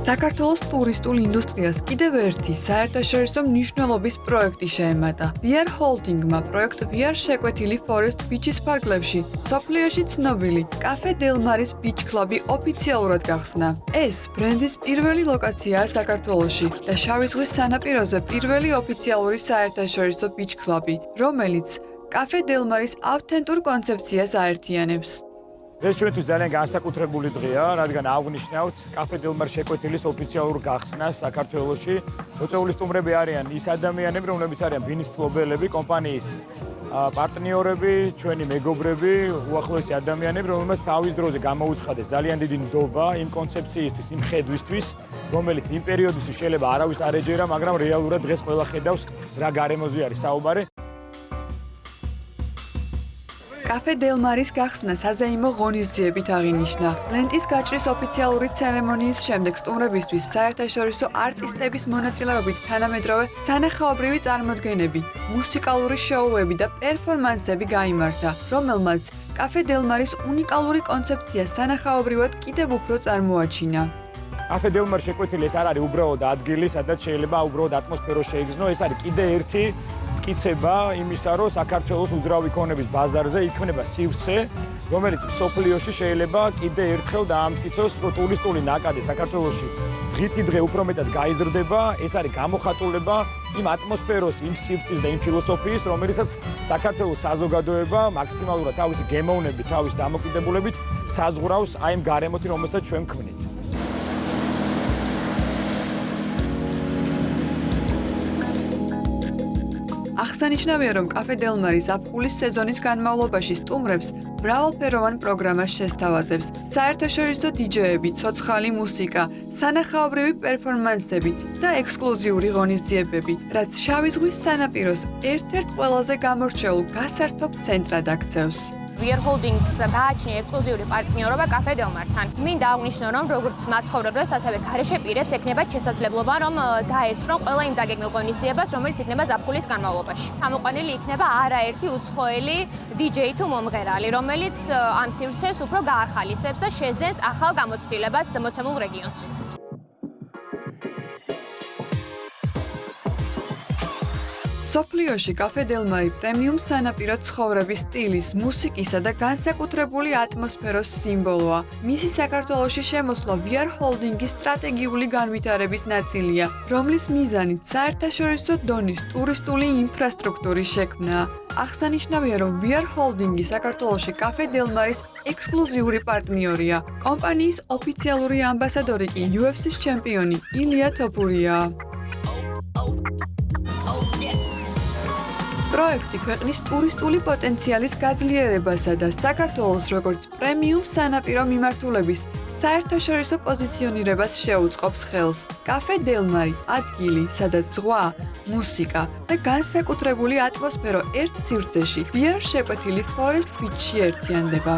საქართველოს ტურისტულ ინდუსტრიას კიდევ ერთი საერთაშორისო მნიშვნელობის პროექტი შეემატა. VR Holding-მა პროექტ VR შეკვეთილი Forest Beach-ის ფარგლებში მსოფლიოში ცნობილი კაფე Del Mar-ის Beach Club-ი ოფიციალურად გახსნა. ეს ბრენდის პირველი ლოკაციაა საქართველოში და შავი ზღვის სანაპიროზე პირველი ოფიციალური საერთაშორისო Beach Club-ი, რომელიც კაფე Del Mar-ის ავთენტურ კონცეფციას აერთიანებს. ეს ჩვენთვის ძალიან განსაკუთრებული დღეა, რადგან აღნიშნავთ კაფე Del Mar შეკვეთილის ოფიციალურ გახსნას საქართველოში. მოწვეული სტუმრები არიან ის ადამიანები, რომლებიც არიან ბინის მფლობელები, კომპანიის პარტნიორები, ჩვენი მეგობრები, უახლოესი ადამიანები, რომლებიც თავის დროზე გამოუცხადეს ძალიან დიდი ნდობა იმ კონცეფციისთვის, იმ ხედვისთვის, რომელიც იმ პერიოდისთვის შეიძლება არავის არ ეჯერა, მაგრამ რეალურად დღეს ყველა ხედავს რა გარემოზე არის საუბარი. კაფე Del Mar-ის გახსნა საზეიმო ღონისძიებით აღინიშნა. ლენტის გაჭრის ოფიციალური ცერემონიის შემდეგ სტუმრებისთვის საერთაშორისო არტისტების მონაწილეობით თანამედროვე სანახაობრივი წარმოდგენები, მუსიკალური შოუები და პერფორმანსები გაიმართა, რომელმაც კაფე Del Mar-ის უნიკალური კონცეფცია სანახაობრივად კიდევ უფრო წარმოაჩინა. კაფე Del Mar შეკვეთილი ეს არ არის უბრალოდ ადგილი, სადაც შეიძლება უბრალოდ ატმოსფერო შეიგრძნო, ეს არის კიდე ერთი მტკიცება იმისა, რომ საქართველოს უძრავი ქონების ბაზარზე იქმნება სივრცე, რომელიც მსოფლიოში შეიძლება კიდე ერთხელ დაამტკიცოს, რომ ტურისტული ნაკადი საქართველოში დღითი დღე უფრო მეტად გაიზრდება, ეს არის გამოხატულება იმ ატმოსფეროს, იმ სივრცის და იმ ფილოსოფიის, რომელიცაც საქართველოს საზოგადოება მაქსიმალურად თავისი გემოვნებით, თავის დამოკიდებულებით საზღვრავს აი იმ გარემოთი, რომელსაც ჩვენ ვქმნით. აღსანიშნავია, რომ კაფე Del Mar-ის აპრილის სეზონის განმავლობაში სტუმრებს მრავალფეროვან პროგრამას შესთავაზებს. საერთაშორისო დიჯეები, ცოცხალი მუსიკა, სანახაობრივი პერფორმანსები და ექსკლუზიური ღონისძიებები, რაც შავი ზღვის სანაპიროს ერთ-ერთ ყველაზე გამორჩეულ გასართობ ცენტრად აქცევს. VR Holding-ს გააჩნია ექსკლუზიური პარტნიორობა კაფე Del Mar-თან. მინდა აღვნიშნო, რომ როგორც მაცხოვრებლებს, ასევე გარეშე პირებს ექნებათ შესაძლებლობა, რომ დაესწრონ ყველა იმ დაგეგმილ ღონისძიებას, რომელიც იქნება ზაფხულის განმავლობაში. გამოყვანილი იქნება არაერთი უცხოელი DJ თუ მომღერალი, რომელიც ამ სივრცეს უფრო გაახალისებს და შეძენს ახალ გამოცდილებას მოცემულ რეგიონს. სოფლიოში კაფე Del Mar პრემიუმ სანაპირო ცხოვრების სტილის, მუსიკისა და განსაკუთრებული ატმოსფეროს სიმბოლოა. მისი საქართველოში შემოსვლა VR Holding-ის სტრატეგიული განვითარების ნაწილია, რომლის მიზანით საერთაშორისო დონის ტურისტული ინფრასტრუქტურის შექმნაა. აღსანიშნავია, რომ VR Holding-ი საქართველოში კაფე Del Mar-ის ექსკლუზიური პარტნიორია. კომპანიის ოფიციალური ამბასადორი კი UFC-ის ჩემპიონი ილია თოფურიაა. პროექტი ქვეყნის ტურისტული პოტენციალის გაძლიერებასა და საქართველოს როგორც პრემიუმ სანაპირო მიმართულების საერთაშორისო პოზიციონირებას შეუწყობს ხელს. კაფე Del Mar ადგილი, სადაც ზღვა, მუსიკა და განსაკუთრებული ატმოსფერო ერთ სივრცეში VR შეკვეთილი Forest Beach-ში ერთიანდება.